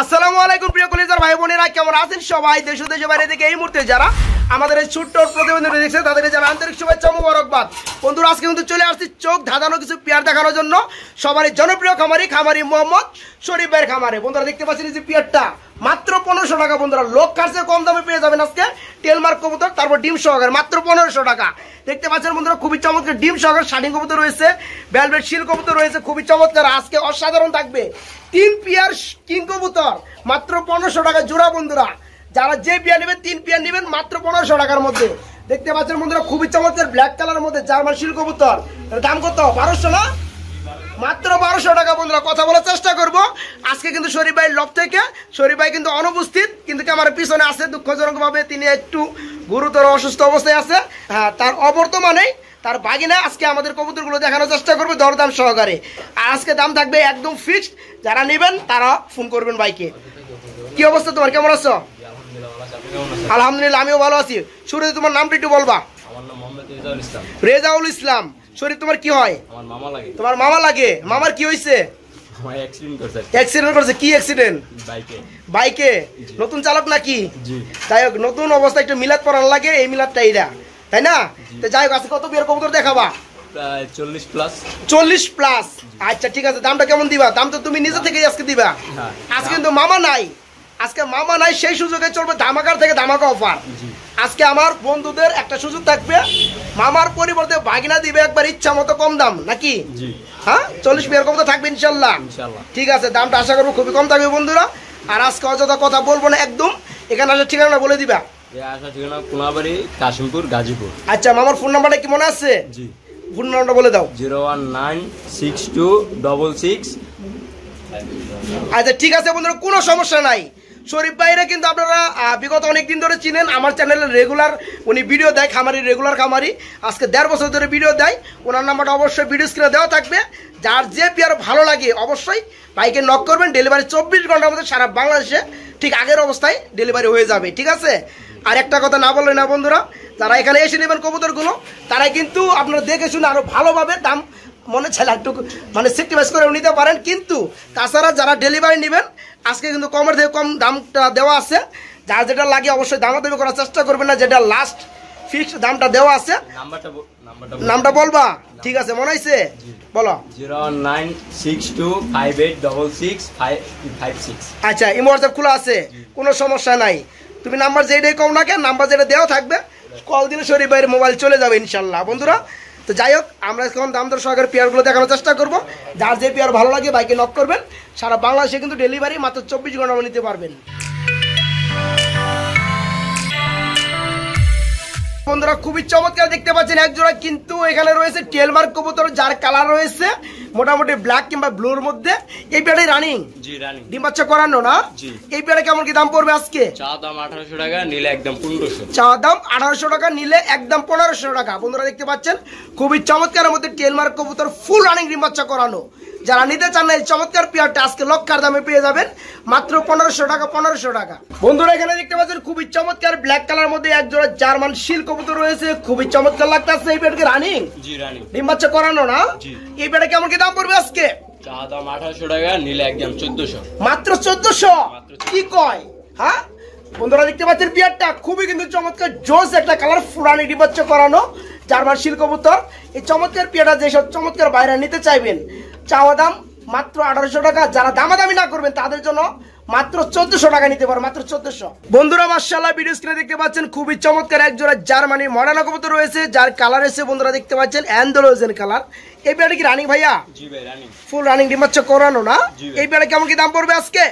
আসসালামু আলাইকুম প্রিয় কলিজার ভাই বোনেরা, কেমন আছেন সবাই? দেশ ও দেশের বাইরে থেকে এই মুহূর্তে যারা আমাদের এই ছোট্ট প্রতিবেদন দেখছে তাদের জানা আন্তরিক শুভেচ্ছা মোবারকবাদ। বন্ধুরা, আজকে কিন্তু চলে আসছি চোখ ধাঁধানো কিছু পেয়ার দেখানোর জন্য সবারই জনপ্রিয় খামারি মোহাম্মদ শরীফ ভাইয়ের খামারে। বন্ধুরা দেখতে পাচ্ছেন এই যে পেয়ারটা মাত্র 1500 টাকা। বন্ধুরা লোক কাছে কম দামে পেয়ে যাবেন আজকে টেলমার্ক কবুতর, তারপর ডিম সহকারে মাত্র 1500 টাকা। দেখতে পাচ্ছেন বন্ধুরা খুবই চমৎকার ডিম সহকারে শাড়ি কবুতর রয়েছে, ভেলভেট শিল কবুতর রয়েছে, খুবই চমৎকার। আজকে অসাধারণ থাকবে 3 পেয়ার কিং কবুতর মাত্র 1500 টাকা জোড়া। বন্ধুরা যারা যে পেয়ার নেবেন 3 পেয়ার নেবেন মাত্র 1500 টাকার মধ্যে। দেখতে পাচ্ছেন বন্ধুরা খুবই চমৎকার ব্ল্যাক কালারের মধ্যে জার্মান শিল কবুতর, দাম কত? 1200 না, মাত্র 1200 টাকা। বন্ধুরা কথা বলার চেষ্টা করব। আজকে কিন্তু শরীফ ভাই লব থেকে শরীফ ভাই কিন্তু অনুপস্থিত, কিন্তু আমার পিছনে আছে দুঃখজনক ভাবে তিনি একটু গুরুতর অসুস্থ অবস্থায় আছে। হ্যাঁ, তার অবর্তমানেই তার বাগিনা আজকে আমাদের কবুতরগুলো দেখানোর চেষ্টা করবে দরদাম সহকারে। আর আজকে দাম থাকবে একদম ফিক্সড, যারা নেবেন তারা ফোন করবেন ভাইকে। কি অবস্থা তোমার, কেমন আছো? আলহামদুলিল্লাহ আমিও ভালো আছি। শুরুতে তোমার নামটা একটু বলবা। আমার নাম মোহাম্মদ রেজাউল ইসলাম। শরীফ তোমার কি হয়? আমার মামা লাগে। তোমার মামা লাগে? মামার কি হয়েছে? আমার অ্যাক্সিডেন্ট করছে। কি অ্যাক্সিডেন্ট? বাইকে। নতুন চালক নাকি? জি। যাই হোক, নতুন অবস্থায় একটু মিলাদ পড়ানো লাগে, এই মিলাদটা এইটা, তাই না? তো যাই হোক, আজকে কত বিয়ের কবুতর দেখাবা? প্রায় 40 প্লাস। 40 প্লাস। আচ্ছা ঠিক আছে, দামটা কেমন দিবা? দাম তো তুমি নিজে থেকে আজকে দিবা। আজকে কিন্তু মামা নাই, আজকে মামা নাই, সেই সুযোগে চলবে ধামাকার থেকে ধামাকা অফার। আজকে আমার বন্ধুদের একটা সুযোগ থাকবে, মামার পরিবর্তে ভাগিনা দিবে একবার ইচ্ছা মতো কম দাম নাকি? হ্যাঁ, 40 পেয়ার কবুতর থাকবে ইনশাল্লাহ। ঠিক আছে, দামটা আশা করবো খুবই কম থাকবে বন্ধুরা। আর আজকে অযথা কথা বলবো না, একদম এখানে আসার ঠিকানা বলে দিবা। কোনাবাড়ি, কাশিমপুর, গাজীপুর। আচ্ছা, মামার ফোন নাম্বারটা কি মনে আছে? জি। ফোন নাম্বারটা বলে দাও। 0196266। আচ্ছা ঠিক আছে বন্ধুরা, কোনো সমস্যা নাই। শরীফ ভাইরা কিন্তু আপনারা বিগত অনেকদিন ধরে চিনেন, আমার চ্যানেলে রেগুলার উনি ভিডিও দেয়, রেগুলার খামারি, আজকে 1.5 বছর ধরে ভিডিও দেয়। ওনার নাম্বারটা অবশ্যই ভিডিও স্ক্রিনে দেওয়া থাকবে। যার যে পেয়ার ভালো লাগে অবশ্যই ভাইকে নক করবেন। ডেলিভারি 24 ঘন্টার মধ্যে সারা বাংলাদেশে ঠিক আগের অবস্থায় ডেলিভারি হয়ে যাবে। ঠিক আছে? আর একটা কথা না বললে না বন্ধুরা, যারা এখানে এসে নেবেন কবুতরগুলো তারাই কিন্তু আপনারা দেখে শুনে আরো ভালোভাবে দাম মনে চাইলে একটু সেক্টিভাইজ করে নিতে পারেন। কিন্তু তাছাড়া যারা ডেলিভারি নেবেন আজকে কিন্তু কমের থেকে কম দামটা দেওয়া আছে। যার যেটা লাগে অবশ্যই দামাদামি করার চেষ্টা করবেন না, যেটা লাস্ট ফিক্সড দামটা দেওয়া আছে। নামটা বলবা? ঠিক আছে, মনে হয়েছে, বলো। 09625866556। আচ্ছা, ইমো হোয়াটসঅ্যাপ খোলা আছে, কোনো সমস্যা নাই। তুমি নাম্বার যেটাই কম না কেন, নাম্বার যেটা দেওয়া থাকবে কল দিলে শরীফ ভাইয়ের মোবাইল চলে যাবে ইনশাল্লাহ বন্ধুরা। তো যাই হোক, আমরা এখন দাম দর সহকারে পেয়ারগুলো দেখানোর চেষ্টা করবো। যার যে পেয়ার ভালো লাগে বাইকে নক করবেন। সারা বাংলাদেশে কিন্তু ডেলিভারি মাত্র 24 ঘন্টা নিতে পারবেন বন্ধুরা। খুবই চমৎকার দেখতে পাচ্ছেন এক জোড়া কিন্তু এখানে রয়েছে টেলমার্ক কবুতর, যার কালার রয়েছে মোটামুটি ব্ল্যাক কিংবা ব্লুর মধ্যে। এই পেয়ারটাই রানিং? জি, রানিং। ডিম বাচ্চা করানো না? জি। এই পেয়ারে কেমন কি দাম পড়বে আজকে? চা দাম 1800 টাকা, নিলে একদম 1500। চা দাম 1800 টাকা, নিলে একদম 1500 টাকা। বন্ধুরা দেখতে পাচ্ছেন খুবই চমৎকারের মধ্যে টেলমার্ক কবুতর, ফুল রানিং ডিম বাচ্চা করানো। যারা নিতে চান না এই চমৎকার পেয়ারটা আজকে লক্ষার দামে পেয়ে যাবেন মাত্র 1500 টাকা। 1500 টাকা। বন্ধুরা এখানে দেখতে পাচ্ছেন খুবই চমৎকার ব্ল্যাক কালার মধ্যে এক জোড়া জার্মান শিল কবুতর রয়েছে, খুবই চমৎকার লাগতেছে। এই পেয়ারকে রানিং? জি, রানিং। ডিম বাচ্চা করানো না? জি। এই পেয়ারটা কেমন কি দাম পড়বে আজকে? চা দাম 1800 টাকা, নিলে একদম 1400। মাত্র 1400? কি কয়? হ্যাঁ বন্ধুরা দেখতে পাচ্ছেন পেয়ারটা খুবই কিন্তু চমৎকার জোস একটা কালার, ফুরানি ডিম বাচ্চা করানো জার্মান শিল কবুতর। এই চমৎকার পেয়ারটা যেসব চমৎকার বাইরে নিতে চাইবেন চাওয়া দাম মাত্র 1800 টাকা। যারা দামাদামি না করবেন তাদের জন্য মাত্র 1400 টাকা নিতে পারো, মাত্র 1400। বন্ধুরা মাশাআল্লাহ ভিডিও স্ক্রিনে দেখতে পাচ্ছেন খুবই চমৎকার এক জোড়া জার্মানি মডার্ন কবুতর রয়েছে, যার কালার এসে বন্ধুরা দেখতে পাচ্ছেন অ্যান্ডালুসিয়ান কালার। এই পেয়ারটা কি রানিং ভাইয়া? জি ভাই, রানিং। ফুল রানিং ডিম বাচ্চা করানো না? এই পেয়ারটা কেমন কি দাম পড়বে আজকে?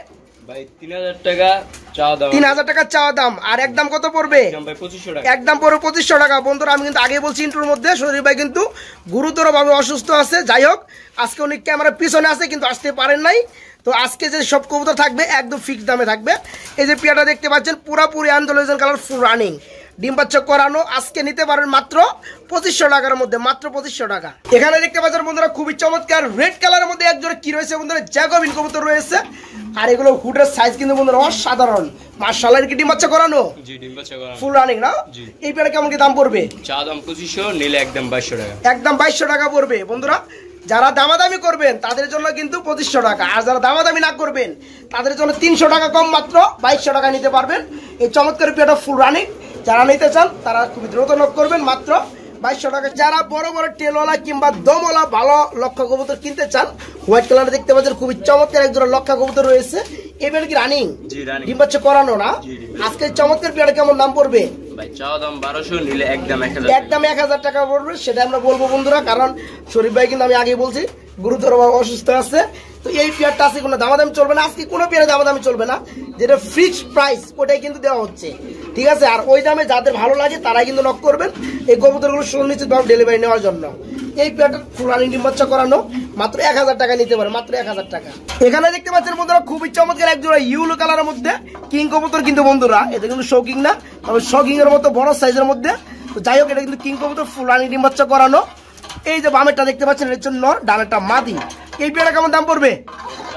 ভাই 3000 টাকা চা দাম। 3000 টাকা চা দাম। আর একদম কত পড়বে? ভাই 2500 টাকা। একদম পড়বে 2500 টাকা। বন্ধুরা আমি কিন্তু আগে বলছি ইন্ট্রোর মধ্যে শরীফ ভাই কিন্তু গুরুতরভাবে অসুস্থ আছে। যাই হোক, আজকে উনি ক্যামেরার পিছনে আছে কিন্তু আসতে পারেন নাই। তো আজকে যে সব কবুতর থাকবে একদম ফিক্সড দামে থাকবে। এই যে পেয়ারটা দেখতে পাচ্ছেন পুরাপুরি অ্যান্ডালুসিয়ান কালার, ফুল রানিং ডিম বাচ্চা করানো। আজকে নিতে পারেন মাত্র 2500 টাকার মধ্যে, মাত্র 2500 টাকা। এখানে দেখতে পাচ্ছেন বন্ধুরা খুবই চমৎকার রেড কালারের মধ্যে একজোড়া কি রয়েছে বন্ধুরা, জ্যাকোবিন কবুতর রয়েছে। আর এগুলো হুডের সাইজ কিন্তু বন্ধুরা অসাধারণ। মাশাআল্লাহ, কি ডিম বাচ্চা করানো? জি, ডিম বাচ্চা করানো, ফুল রানিং না? জি। এই পেয়ারে কেমন কি দাম পড়বে? চা দাম 2500, নিলে একদম 2200 টাকা। একদম 2200 টাকা পড়বে বন্ধুরা। যারা দামাদামি করবেন তাদের জন্য কিন্তু 2500 টাকা, আর যারা দামাদামি না করবেন তাদের জন্য 300 টাকা কম, মাত্র 2200 টাকা নিতে পারবেন। এই চমৎকার পেয়ারটা ফুল রানিং, যারা নিতে চান তারা খুবই দ্রুত নক করবেন, মাত্র 2200 টাকা। যারা বড় বড় টেলওয়ালা কিংবা দমওয়ালা ভালো লক্ষা কবুতর কিনতে চান, হোয়াইট কালার দেখতে পাচ্ছেন খুবই চমৎকার এক জোড়া লক্ষা কবুতর রয়েছে। এবার কি রানিং ডিম বাচ্চা করানো না? আজকে চমৎকার পেয়ারটা কেমন দাম পড়বে ভাই? চাওয়া দাম 1200, নিলে একদম 1000, একদম 1000 টাকা পড়বে। সেটা আমরা বলবো বন্ধুরা, কারণ শরীফ ভাই কিন্তু আমি আগেই বলছি গুরুতর অসুস্থ আছে, তো এই পেয়ারটা আছে কোনো দামাদামি চলবে না, আজকে কোনো পেয়ারে দামাদামি চলবে না, যেটা ফিক্সড প্রাইস ওটাই কিন্তু দেওয়া হচ্ছে, ঠিক আছে? আর ওই দামে যাদের ভালো লাগে তারাই কিন্তু নক করবেন এই কবুতরগুলো সুনিশ্চিতভাবে ডেলিভারি নেওয়ার জন্য। এই পেয়ারটা ফুলানি ডিম বাচ্চা করানো, মাত্র 1000 টাকা নিতে পারে, মাত্র 1000 টাকা। এখানে দেখতে পাচ্ছেন বন্ধুরা খুবই চমৎকার এক জোড়া ইউলো কালারের মধ্যে কিং কবুতর, কিন্তু বন্ধুরা এটা কিন্তু শৌকিং না, তবে শৌকিং এর মতো বড় সাইজের মধ্যে। তো যাই হোক, এটা কিন্তু কিং কবুতর ফুলানি ডিম বাচ্চা করানো। এই যে বামেরটা দেখতে পাচ্ছেন এটা হচ্ছে নর, ডানেরটা মাদি। এই পেয়ারটা কেমন দাম পড়বে?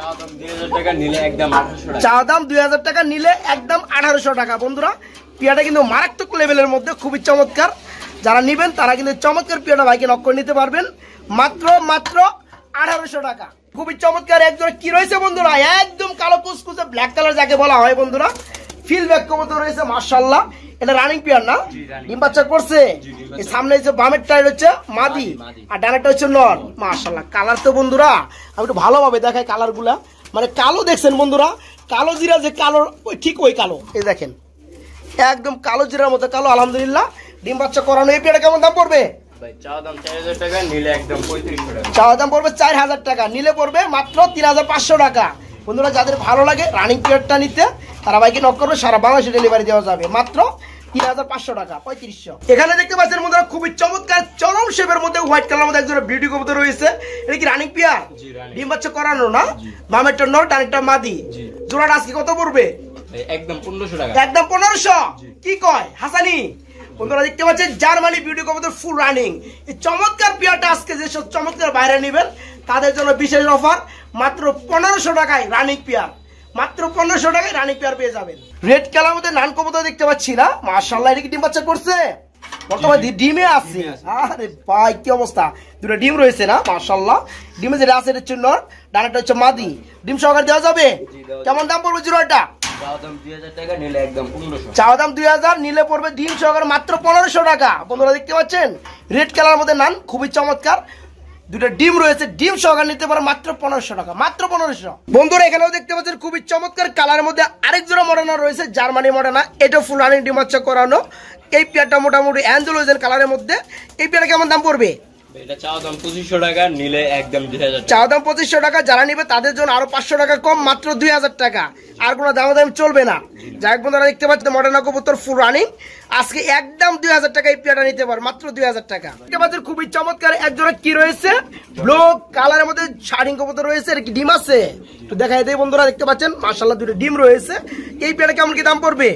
চাওয়া দাম 2000 টাকা, নিলে একদম 1800 টাকা। চাওয়া দাম 2000 টাকা, নিলে একদম 1800 টাকা। বন্ধুরা পেয়ারটা কিন্তু মারাত্মক লেভেলের মধ্যে, খুবই চমৎকার। যারা নেবেন তারা কিন্তু চমৎকার পেয়ারটা ভাইকে নক করে নিতে পারবেন, মাত্র 1800 টাকা। খুবই চমৎকার একজোড়া কি রয়েছে বন্ধুরা, একদম কালো কুচকুচে ব্ল্যাক কালার যাকে বলা হয় বন্ধুরা, ফিল ব্যাক কবুতর রয়েছে মাশাআল্লাহ। এটা রানিং পেয়ার না? ডিম বাচ্চা করছে। এই সামনে যে বামেরটা হচ্ছে মাদি, আর ডানেরটা হচ্ছে নর। মাশাআল্লাহ কালার তো বন্ধুরা আমি একটু ভালোভাবে দেখাই কালার গুলা, মানে কালো দেখছেন বন্ধুরা, কালো জিরা যে কালো ওই ঠিক ওই কালো, এই দেখেন একদম কালো জিরার মতো কালো। আলহামদুলিল্লাহ ডিম বাচ্চা করানো। এই পেয়ারটা কেমন দাম পড়বে? চাওয়া দাম 4000 টাকা, নিলে একদম 3500 টাকা। চাওয়া দাম পড়বে 4000 টাকা, নিলে পড়বে মাত্র 3500 টাকা। বন্ধুরা যাদের ভালো লাগে রানিং পেয়ারটা নিতে তারা বাইকে নক করবে, সারা বাংলাদেশে ডেলিভারি দেওয়া যাবে, মাত্র 3500 টাকা, 3500। এখানে দেখতে পাচ্ছেন বন্ধুরা খুবই চমৎকার চরম শেপের মধ্যে হোয়াইট কালার মধ্যে একজন বিউটি কবুতর রয়েছে। এটা কি রানিং পেয়ার? ডিম বাচ্চা করানো না? বামেরটা নর, ডানেরটা মাদি। জোড়াটা আজকে কত পড়বে? একদম 1500 টাকা। একদম 1500? কি কয় হাসানি? বন্ধুরা দেখতে পাচ্ছেন জার্মানি বিউটি কবুতর ফুল রানিং। এই চমৎকার পেয়ারটা আজকে যেসব চমৎকার বাইরে নেবেন তাদের জন্য বিশেষ অফার, মাত্র 1500 টাকায় রানিং পেয়ার, মাত্র 1500 টাকায় রানিং পেয়ার পেয়ে যাবেন। রেড কালার মধ্যে নান কবুতর দেখতে পাচ্ছি না? মাশাআল্লাহ এটা কি ডিম বাচ্চা করছে? বর্তমানে ডিমে আছে। আরে ভাই কি অবস্থা, দুটো ডিম রয়েছে না? মাশাআল্লাহ ডিমে যেটা আছে এটা হচ্ছে নর, ডানাটা হচ্ছে মাদি। ডিম সহকারে দেওয়া যাবে? কেমন দাম পড়বে জোড়াটা? চাওয়া দাম 2000 টাকা, নিলে একদম 1500। চাওয়া দাম 2000, নিলে পড়বে ডিম সহকারে মাত্র 1500 টাকা। বন্ধুরা দেখতে পাচ্ছেন রেড কালার মধ্যে নান, খুবই চমৎকার, দুটো ডিম রয়েছে, ডিম সহকারে নিতে পারে মাত্র 1500 টাকা, মাত্র 1500। বন্ধুরা এখানেও দেখতে পাচ্ছেন খুবই চমৎকার কালারের মধ্যে আরেক জোড়া মডার্না রয়েছে, জার্মানি মডার্না। এটা ফুল রানিং ডিম বাচ্চা করানো। এই পেয়ারটা মোটামুটি অ্যাঞ্জেলোজেন কালারের মধ্যে। এই পেয়ারটা কেমন দাম পড়বে? এটা চাওয়া দাম 2500 টাকা, নিলে একদম 2000 টাকা। চাওয়া দাম 2500 টাকা, যারা নিবে তাদের জন্য আরো 500 টাকা কম, মাত্র 2000 টাকা। আর কোনো দামাদামি চলবে না। যাই হোক বন্ধুরা দেখতে পাচ্ছেন মডার্না কবুতর ফুল রানিং, আজকে একদম 2000 টাকা এই পেয়ারটা নিতে পারে, মাত্র 2000 টাকা। দেখতে পাচ্ছেন খুবই চমৎকার একজোড়া কি রয়েছে, ব্লু কালারের মধ্যে শাড়িং কবুতর রয়েছে। এর কি ডিম আছে? একটু দেখাই দেই বন্ধুরা, দেখতে পাচ্ছেন মাশাআল্লাহ দুটো ডিম রয়েছে। এই পেয়ারটা কেমন কি দাম পড়বে?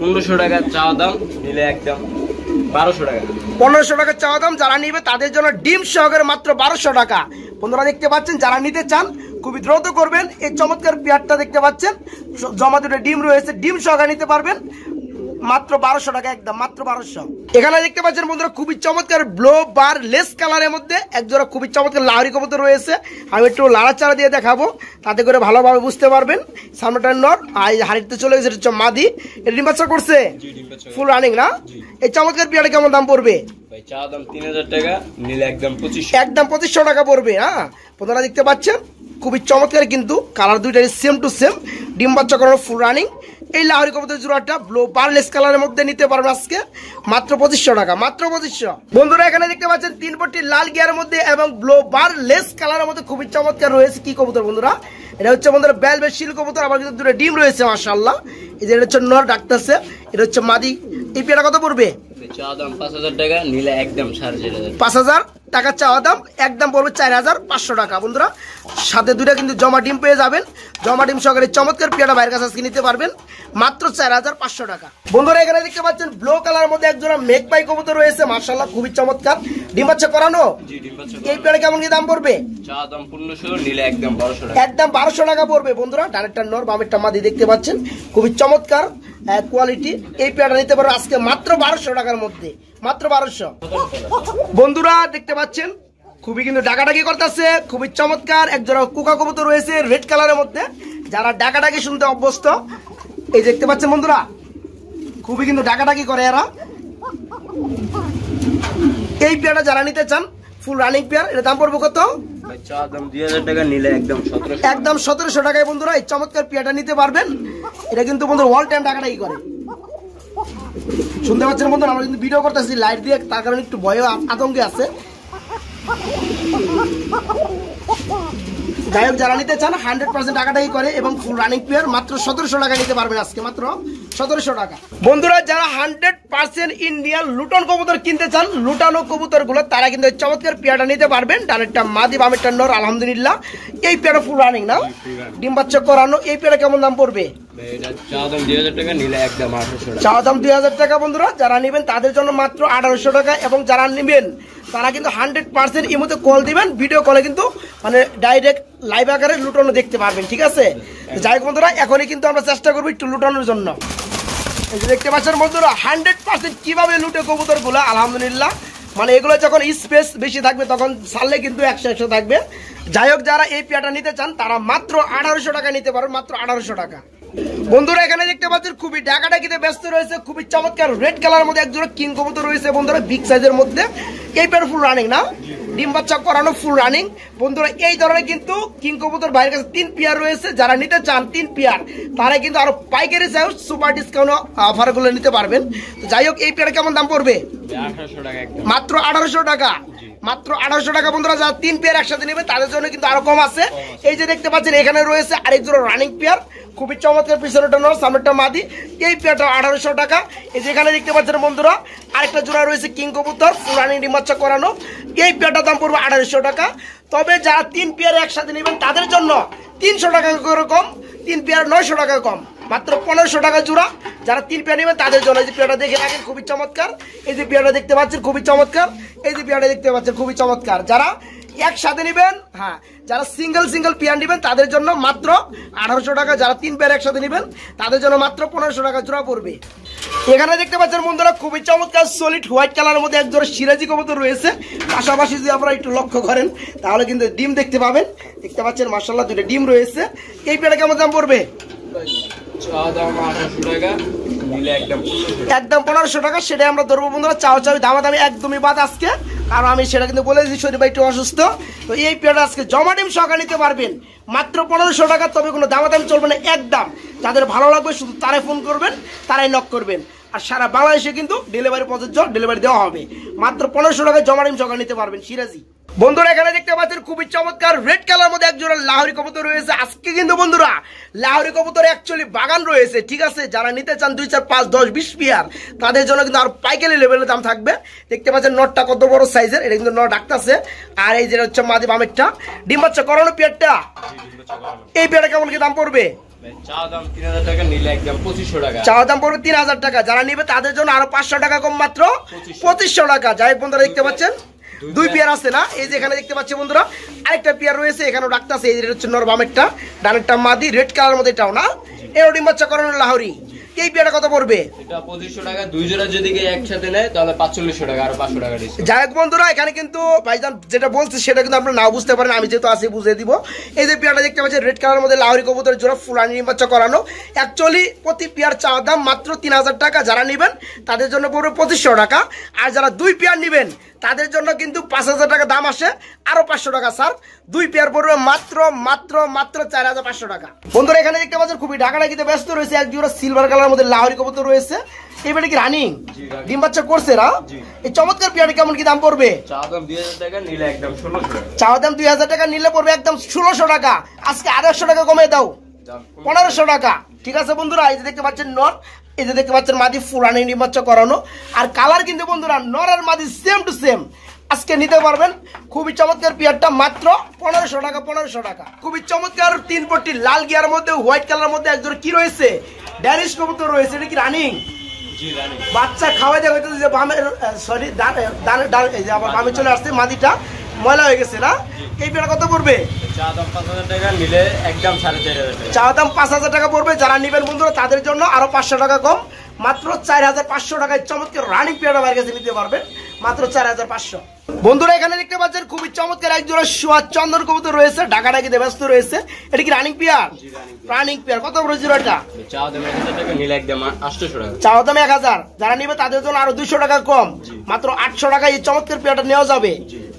1500 টাকা চাওয়া দাম, নিলে একদম 1200 টাকা। 1500 টাকা চাওয়া দাম, যারা নিবে তাদের জন্য ডিম সহকারে মাত্র 1200 টাকা। বন্ধুরা দেখতে পাচ্ছেন যারা নিতে চান খুবই দ্রুত করবেন। এই চমৎকার পেয়ারটা দেখতে পাচ্ছেন জমা দুটো ডিম রয়েছে, ডিম সহকারে নিতে পারবেন মাত্র 1200 টাকা, একদম মাত্র 1200। এখানে দেখতে পাচ্ছেন বন্ধুরা খুবই চমৎকার ব্লো বার লেস কালারের মধ্যে একজোড়া খুবই চমৎকার লাহরি কবুতর রয়েছে। আমি একটু লাড়াচাড়া দিয়ে দেখাবো, তাতে করে ভালোভাবে বুঝতে পারবেন। সামনেটা নর, আর হাড়িতে চলে গেছে এটা হচ্ছে মাদি। এটা ডিম বাচ্চা করছে ফুল রানিং না? এই চমৎকার পেয়ারটা কেমন দাম পড়বে? ভাই চাওয়া দাম 3000 টাকা, নিলে একদম 2500। একদম 2500 টাকা পড়বে। হ্যাঁ বন্ধুরা দেখতে পাচ্ছেন খুবই চমৎকার, কিন্তু কালার দুইটাই সেম টু সেম, ডিম বাচ্চা করানো ফুল রানিং। এই লাহরি কবুতর জোড়াটা ব্লু বারলেস কালারের মধ্যে নিতে পারবেন আজকে মাত্র 2500 টাকা, মাত্র 2500। বন্ধুরা এখানে দেখতে পাচ্ছেন 3 পট্টি লাল গিয়ারের মধ্যে এবং ব্লু বারলেস কালারের মধ্যে খুবই চমৎকার রয়েছে কি কবুতর বন্ধুরা? এটা হচ্ছে বন্ধুরা বেলভেট শিল কবুতর, আবার কিন্তু দুটো ডিম রয়েছে মাশাআল্লাহ। এই যে এটা হচ্ছে নর ডাকতেছে, এটা হচ্ছে মাদি। এই পেয়ারটা কত পড়বে? চাওয়া দাম 5000 টাকা, নিলে একদম 4500। 5000 টাকা চাওয়া দাম, একদম পড়বে 4500 টাকা। বন্ধুরা সাথে দুইটা কিন্তু জমা ডিম পেয়ে যাবেন, জমা ডিম সহকারে চমৎকার পেয়ারটা বাইরের কাছে আজকে নিতে পারবেন মাত্র 4500 টাকা। বন্ধুরা এখানে দেখতে পাচ্ছেন ব্লু কালারের মধ্যে একজোড়া মেঘপাই কবুতর রয়েছে মাশাআল্লাহ, খুবই চমৎকার, ডিম বাচ্চা করানো। এই পেয়ারে কেমন কি দাম পড়বে? চাওয়া দাম 1500, নিলে একদম 1200 টাকা, একদম 1200 টাকা পড়বে। বন্ধুরা ডানেরটা নর, বামেরটা মাদি দেখতে পাচ্ছেন, খুবই চমৎকার কোয়ালিটি। এই পেয়ারটা নিতে পারো আজকে মাত্র 1200 টাকার মধ্যে, মাত্র 1200। বন্ধুরা দেখতে পাচ্ছেন খুবই কিন্তু ডাকাডাকি করতেছে, খুবই চমৎকার। একজোড়া কোকা কবুতর রয়েছে রেড কালারের মধ্যে, যারা ডাকাডাকি শুনতে অভ্যস্ত। এই দেখতে পাচ্ছেন বন্ধুরা, খুবই কিন্তু ডাকাডাকি করে এরা। এই পেয়ারটা যারা নিতে চান ফুল রানিং পেয়ার, এর দাম পড়বে কত? দাম 2000 টাকা, নিলে একদম 1700। একদম 1700 টাকায় বন্ধুরা এই চমৎকার পেয়ারটা নিতে পারবেন। এটা কিন্তু বন্ধুরা অল টাইম ডাকাডাকি করে, শুনতে পাচ্ছেন বন্ধুরা। আমরা কিন্তু ভিডিও করতেছি লাইট দিয়ে, তার কারণে একটু ভয় আতঙ্কে আছে। যাই হোক, যারা নিতে চান 100% ডাকাডাকি করে এবং ফুল রানিং পেয়ার মাত্র 1700 টাকা নিতে পারবেন আজকে, মাত্র 1700 টাকা। বন্ধুরা যারা 100% ইন্ডিয়ান লুটন কবুতর কিনতে চান, লুটানো কবুতর গুলো, তারা কিন্তু চমৎকার পেয়ারটা নিতে পারবেন। ডানেরটা মাদি, বামেরটা নর। আলহামদুলিল্লাহ এই পেয়ারটা ফুল রানিং না, ডিম বাচ্চা করানো। এই পেয়ারটা কেমন দাম পড়বে? চাওয়া দাম 2000 টাকা, নিলে একদম 1800 টাকা। চাওয়া দাম 2000 টাকা বন্ধুরা। যারা নেবেন তাদের জন্য মাত্র 1800 টাকা। এবং যারা নেবেন তারা কিন্তু 100% এই মধ্যে কল দিবেন, ভিডিও কলে কিন্তু মানে ডাইরেক্ট লাইভ আকারে লুটানো দেখতে পারবেন, ঠিক আছে? যাই হোক বন্ধুরা, এখনই কিন্তু আমরা চেষ্টা করবো একটু লুটানোর জন্য। এই যে দেখতে পাচ্ছেন বন্ধুরা 100% কিভাবে লুটে কবুতর গুলো। আলহামদুলিল্লাহ, মানে এগুলো যখন স্পেস বেশি থাকবে তখন ছাড়লে কিন্তু 100 থাকবে। যাই হোক, যারা এই পেয়ারটা নিতে চান তারা মাত্র 1800 টাকা নিতে পারেন, মাত্র 1800 টাকা। বন্ধুরা এখানে দেখতে পাচ্ছেন খুবই ডাকাডাকিতে ব্যস্ত রয়েছে, খুবই চমৎকার রেড কালার মধ্যে একজোড়া কিং কবুতর রয়েছে বন্ধুরা, বিগ সাইজের মধ্যে। এই পেয়ার ফুল রানিং না, ডিম বাচ্চা করানো, ফুল রানিং বন্ধুরা। এই ধরনের কিন্তু কিং কবুতর ভাইয়ের কাছে 3 পেয়ার রয়েছে। যারা নিতে চান 3 পেয়ার, তারা কিন্তু আরো পাইকারি চাই সুপার ডিসকাউন্ট অফার গুলো নিতে পারবেন। তো যাই হোক, এই পেয়ার কেমন দাম পড়বে? 1800 টাকা, মাত্র 1800 টাকা, মাত্র 1800 টাকা বন্ধুরা। যারা 3 পেয়ার একসাথে নেবে তাদের জন্য কিন্তু আরো কম আছে। এই যে দেখতে পাচ্ছেন এখানে রয়েছে আরেক জোড়া রানিং পেয়ার, খুবই চমৎকার। পিছনেটা নর, সামনেটা মাদি। এই পেয়ারটা 1800 টাকা। এই যে এখানে দেখতে পাচ্ছেন বন্ধুরা আরেকটা জোড়া রয়েছে কিং কবুতর, ফুল রানিং ডিম বাচ্চা করানো। এই পেয়ারটার দাম পড়বে 1800 টাকা। তবে যারা 3 পেয়ার একসাথে নেবেন তাদের জন্য 300 টাকা করে কম, 3 পেয়ার 900 টাকা কম, মাত্র 1500 টাকা জোড়া। যারা 3 পেয়ার নেবেন তাদের জন্য। এই যে পেয়ারটা দেখে রাখেন, খুবই চমৎকার। এই যে পেয়ারটা দেখতে পাচ্ছেন খুবই চমৎকার। এই যে পেয়ারটা দেখতে পাচ্ছেন খুবই চমৎকার। যারা একসাথে নেবেন, হ্যাঁ, যারা সিঙ্গেল পেয়ার নেবেন তাদের জন্য মাত্র 1800 টাকা। যারা 3 পেয়ার একসাথে নেবেন তাদের জন্য মাত্র 1500 টাকা জোড়া পড়বে। এখানে দেখতে পাচ্ছেন বন্ধুরা খুবই চমৎকার সলিড হোয়াইট কালারের মধ্যে একজোড়া সিরাজি কবুতর রয়েছে। পাশাপাশি যদি আপনারা একটু লক্ষ্য করেন তাহলে কিন্তু ডিম দেখতে পাবেন। দেখতে পাচ্ছেন মাশাআল্লাহ 2টা ডিম রয়েছে। এই পেয়ারটা কেমন দাম পড়বে? চাওয়া দাম 1800 টাকা, নিলে একদম 1500 টাকা। সেটাই আমরা ধরবো বন্ধুরা। চাওয়া দামাদামি একদমই বাদ আজকে, কারণ আমি সেটা কিন্তু বলে দিচ্ছি শরীর ভাই একটু অসুস্থ। তো এই পেয়ারটা আজকে জমা ডিম সহকারে নিতে পারবেন মাত্র 1500 টাকা। তবে কোনো দামাদামি চলবে না, একদম। যাদের ভালো লাগবে শুধু তারাই ফোন করবেন, তারাই নক করবেন। আর সারা বাংলাদেশে কিন্তু ডেলিভারি প্রযোজ্য, ডেলিভারি দেওয়া হবে। মাত্র 1500 টাকায় জমা ডিম সহকারে নিতে পারবেন সিরাজি। বন্ধুরা এখানে দেখতে পাচ্ছেন খুবই চমৎকার রেড কালার মধ্যে একজোড়া লাহোরি কবুতর রয়েছে। আজকে কিন্তু বন্ধুরা লাহোরি কবুতর অ্যাকচুয়ালি বাগান রয়েছে, ঠিক আছে? যারা নিতে চান 2, 4, 5, 10, 20 পেয়ার, তাদের জন্য কিন্তু আর পাইকারি লেভেলের দাম থাকবে। দেখতে পাচ্ছেন নটটা কত বড় সাইজের, এটা কিন্তু নট ডাকতেছে। আর এই যে হচ্ছে মাদি বামেরটা ডিম বাচ্চা করানো পেয়ারটা। এই পেয়ারটা কেমন কি দাম পড়বে? চাওয়া দাম 3000 টাকা, নিলে একদম 2500 টাকা। চাওয়া দাম পড়বে 3000 টাকা। যারা নিবে তাদের জন্য আরো 500 টাকা কম, মাত্র 2500 টাকা। যাই হোক বন্ধুরা, দেখতে পাচ্ছেন 2 পেয়ার আছে না? এই যে এখানে দেখতে পাচ্ছি বন্ধুরা আরেকটা পেয়ার রয়েছে, এখানেও ডাকতেছে। এই যে হচ্ছে নর, বামেরটা ডানেরটা মাদি, রেড কালার মধ্যে এটাও না, এও ডিম বাচ্চা করানো লাহোরি। এই পেয়ারটা কত পড়বে? এটা 2500 টাকা। 2 জোড়া যদি একসাথে নেয় তাহলে 4500 টাকা, আর 500 টাকা ডিসকাউন্ট। যাই হোক বন্ধুরা, এখানে কিন্তু ভাইজান যেটা বলছে সেটা কিন্তু আপনারা নাও বুঝতে পারেন, আমি যেহেতু আসি বুঝিয়ে দিব। এই যে পেয়ারটা দেখতে পাচ্ছেন রেড কালার মধ্যে লাহোরি কবুতর জোড়া, ফুল রানিং ডিম বাচ্চা করানো। অ্যাকচুয়ালি প্রতি পেয়ার চাওয়া দাম মাত্র 3000 টাকা। যারা নেবেন তাদের জন্য পড়বে 2500 টাকা। আর যারা 2 পেয়ার নেবেন তাদের জন্য কিন্তু 5000 টাকা দাম আসে, আরো 500 টাকা স্যার। 2 পেয়ার পড়বে মাত্র 4500 টাকা। বন্ধুরা এখানে দেখতে পাচ্ছেন খুবই ডাকাডাকিতে ব্যস্ত রয়েছে এক জোড়া সিলভার কালার মধ্যে লাহোরি কবুতর রয়েছে। এবারে কি রানিং ডিম বাচ্চা করছে না? এই চমৎকার পেয়ারটা কেমন কি দাম পড়বে? চাওয়া দাম 2000 টাকা, নিলে একদম 1600 টাকা। চাওয়া দাম 2000 টাকা, নিলে পড়বে একদম 1600 টাকা। আজকে 800 টাকা কমে দাও, 1500 টাকা। ঠিক আছে বন্ধুরা, এই যে দেখতে পাচ্ছেন নর, এই যে দেখতে পাচ্ছেন মাদি, ফুল রানিং ডিম বাচ্চা করানো। আর কালার কিন্তু বন্ধুরা নর আর মাদি সেম টু সেম। আজকে নিতে পারবেন খুবই চমৎকার পেয়ারটা মাত্র 1500 টাকা, 1500 টাকা। খুবই চমৎকার 3 পট্টি লাল গিয়ার মধ্যে হোয়াইট কালার মধ্যে একজোড়া কি রয়েছে, ড্যানিশ কবুতর রয়েছে। এটা কি রানিং? জি রানিং। বাচ্চা খাওয়া যাবে তো, যে বামের সরি ডান এই যে আবার বামে চলে আসছে, মাদিটা ময়লা হয়ে গেছে না? এই পেয়ারটা কত পড়বে? চাওয়া দাম 5000 টাকা, নিলে একদম 4500 টাকা। চাওয়া দাম 5000 টাকা পড়বে। যারা নেবেন বন্ধুরা তাদের জন্য আরো 500 টাকা কম, মাত্র 4500 টাকায় চমৎকার রানিং পেয়ারটা বাইরের কাছে নিতে পারবেন। মাত্র 4500। বন্ধুরা এখানে দেখতে পাচ্ছেন খুবই চমৎকার এক জোড়া সোয়া চন্দন কবুতর রয়েছে, ঢাকাঢাকিতে ব্যস্ত রয়েছে। এটা কি রানিং পেয়ার? Running pair. কত বড় জোড়াটা? চাওয়া দাম 1000 টাকা, নিলে একদম 800 টাকা। চাওয়া দাম 1000, যারা নিবে তাদের জন্য আরো 200 টাকা কম, মাত্র 800 টাকা এই চমৎকার পেয়ারটা নেওয়া যাবে।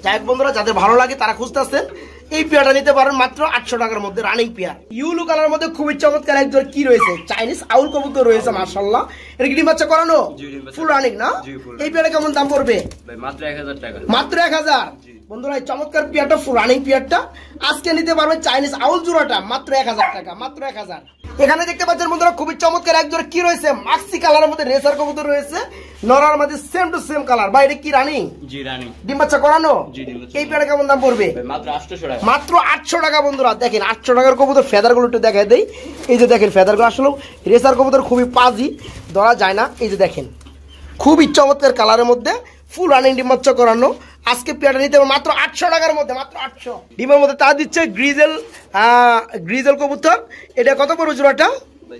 যাই হোক বন্ধুরা, যাদের ভালো লাগে তারা খুঁজতেছেন এই পেয়ারটা নিতে পারেন মাত্র 800 টাকার মধ্যে, রানিং পেয়ার। ইউলু কালার মধ্যে খুবই চমৎকার একজন কি রয়েছে, চাইনিজ আউল কবুতর রয়েছে মাশাআল্লাহ। এটা কি ডিম বাচ্চা করানো? ফুল রানিং না? এই পেয়ারে কেমন দাম পড়বে? মাত্র 1000 টাকা। মাত্র 1000। বন্ধুরা এই চমৎকার পেয়ারটা ফুল রানিং পেয়ারটা আজকে নিতে পারবেন চাইনিজ আউল জোড়াটা মাত্র 1000 টাকা, মাত্র 1000। এখানে দেখতে পাচ্ছেন বন্ধুরা খুবই চমৎকার একজন কি রয়েছে, মাক্সি কালারের মধ্যে রেসার কবুতর রয়েছে, নরার মধ্যে সেম টু সেম কালার। ভাই এটা কি রানিং? জি রানিং। ডিম বাচ্চা করানো? জি ডিম বাচ্চা। এই পেয়ারে কেমন দাম পড়বে? মাত্র 800 টাকা। মাত্র 800 টাকা। বন্ধুরা দেখেন 800 টাকার কবুতর ফেদার গুলো একটু দেখাই দেই। এই যে দেখেন ফেদার গুলো আসলে রেসার কবুতর খুবই পাজি, ধরা যায় না। এই যে দেখেন খুবই চমৎকার কালারের মধ্যে ফুল রানিং ডিম বাচ্চা করানো। আজকে পেয়ারটা নিতে হবে মাত্র 800 টাকার মধ্যে, মাত্র 800। ডিমের মধ্যে তা দিচ্ছে গ্রিজেল কবুতর। এটা কত বড় জোড়াটা?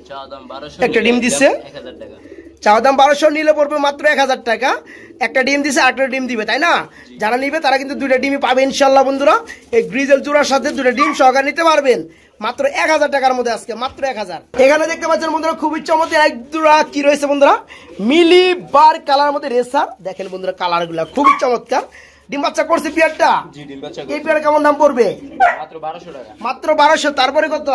চাওয়া দাম 1200, একটা ডিম দিচ্ছে 1000 টাকা। চাওয়া দাম 1200, নিলে পড়বে মাত্র 1000 টাকা। একটা ডিম দিছে, আরেকটা ডিম দিবে, তাই না? যারা নিবে তারা কিন্তু দুইটা ডিমই পাবে ইনশাল্লাহ। বন্ধুরা এই গ্রিজেল জোড়ার সাথে দুইটা ডিম সহকারে নিতে পারবেন মাত্র 1000 টাকার মধ্যে, আজকে মাত্র 1000। এখানে দেখতে পাচ্ছেন বন্ধুরা খুবই চমৎকার এক জোড়া কি রয়েছে বন্ধুরা, মিলি বার কালার মধ্যে রেসার। দেখেন বন্ধুরা কালার গুলা খুবই চমৎকার। ডিম বাচ্চা করছে পেয়ারটা? জি ডিম বাচ্চা। এই পেয়ার কেমন দাম পড়বে? মাত্র 1200 টাকা। মাত্র 1200। তারপরে কত?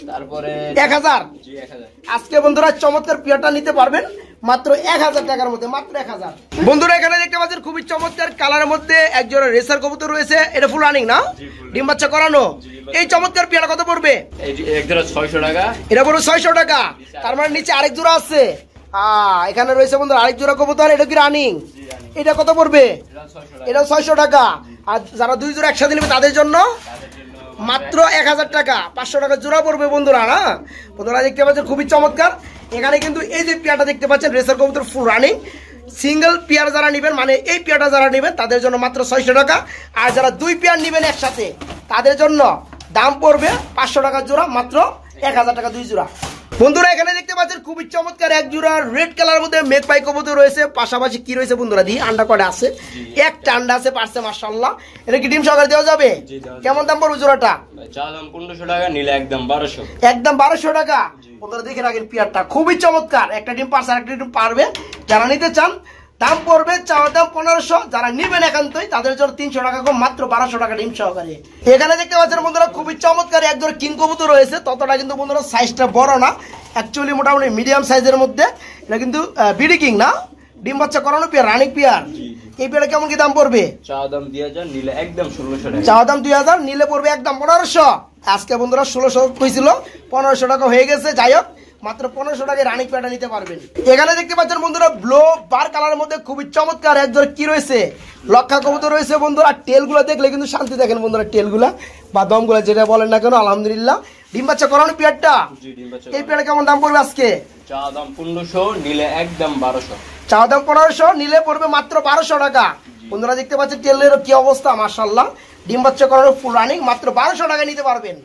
তারপরে 1000। জি 1000। আজকে বন্ধুরা চমৎকার পেয়ারটা নিতে পারবেন মাত্র 1000 টাকার মধ্যে, মাত্র 1000। বন্ধুরা এখানে দেখতে পাচ্ছেন খুবই চমৎকার কালারের মধ্যে একজোড়া রেসার কবুতর রয়েছে। এটা ফুল রানিং না? ডিম বাচ্চা করানো। এই চমৎকার পেয়ারটা কত পড়বে? এই এক জোড়া 600 টাকা। এটা পড়বে 600 টাকা। তার মানে নিচে আরেক জোড়া আছে। এখানে রয়েছে বন্ধুরা আরেক জোড়া কবুতর। এটা কি রানিং? এটা কত পড়বে? এটা 600 টাকা। আর যারা দুই জোড়া একসাথে নেবে তাদের জন্য মাত্র 1000 টাকা, 500 টাকা জোড়া পড়বে বন্ধুরা। না বন্ধুরা দেখতে পাচ্ছেন খুবই চমৎকার। এখানে কিন্তু এই যে পেয়ারটা দেখতে পাচ্ছেন রেসার কবুতর ফুল রানিং, সিঙ্গেল পেয়ার যারা নেবেন মানে এই পেয়ারটা যারা নেবেন তাদের জন্য মাত্র 600 টাকা। আর যারা দুই পেয়ার নেবেন একসাথে তাদের জন্য দাম পড়বে 500 টাকা জোড়া, মাত্র 1000 টাকা দুই জোড়া। বন্ধুরা এখানে দেখতে পাচ্ছেন খুবই চমৎকার এক জোড়া রেড কালার মধ্যে মেঘ পাই কবুতর রয়েছে। পাশাপাশি কি রয়েছে বন্ধুরা, দি আন্ডা কটা আছে, একটা আন্ডা আছে পারছে মাশাআল্লাহ। এটা কি ডিম সহকারে দেওয়া যাবে? কেমন দাম পড়বে জোড়াটা? চাওয়া দাম 1500 টাকা, নিলে একদম 1200। একদম 1200 টাকা। বন্ধুরা দেখে রাখেন পেয়ারটা খুবই চমৎকার। একটা ডিম পারছে, আরেকটা ডিম পারবে। যারা নিতে চান দাম পড়বে চাওয়া দাম 1500, যারা নিবেন একান্তই তাদের জন্য 300 টাকা কম, মাত্র 1200 টাকা ডিম সহকারে। এখানে দেখতে পাচ্ছেন বন্ধুরা খুবই চমৎকার একজন কিং কবুতর রয়েছে। ততটা কিন্তু বন্ধুরা সাইজটা বড় না, অ্যাকচুয়ালি মোটামুটি মিডিয়াম সাইজের মধ্যে। এটা কিন্তু বিডি কিং না? ডিম বাচ্চা করানো পেয়ার, রানিং পেয়ার। এই পেয়ারে কেমন কি দাম পড়বে? চাওয়া দাম 2000, নিলে একদম 1600 টাকা। চাওয়া দাম 2000, নিলে পড়বে একদম 1500। আজকে বন্ধুরা 1600 হয়েছিল, 1500 টাকা হয়ে গেছে। যাই হোক মাত্র 1500 টাকায় রানিং পেয়ারটা নিতে পারবেন। এখানে দেখতে পাচ্ছেন বন্ধুরা ব্লু বার কালারের মধ্যে খুবই চমৎকার একজন কি রয়েছে, লক্ষা কবুতর রয়েছে বন্ধুরা। টেলগুলো দেখলে কিন্তু শান্তি। দেখেন বন্ধুরা টেলগুলা বা দমগুলা যেটা বলেন না কেন, আলহামদুলিল্লাহ। ডিম বাচ্চা করানো পেয়ারটা? এই পেয়ারে কেমন দাম পড়বে আজকে? চাওয়া দাম 1500, নিলে একদম 1200। চাওয়া দাম 1500, নিলে পড়বে মাত্র 1200 টাকা। বন্ধুরা দেখতে পাচ্ছেন টেলের কি অবস্থা মাশাআল্লাহ। ডিম বাচ্চা করানো ফুল রানিং, মাত্র 1200 টাকা নিতে পারবেন।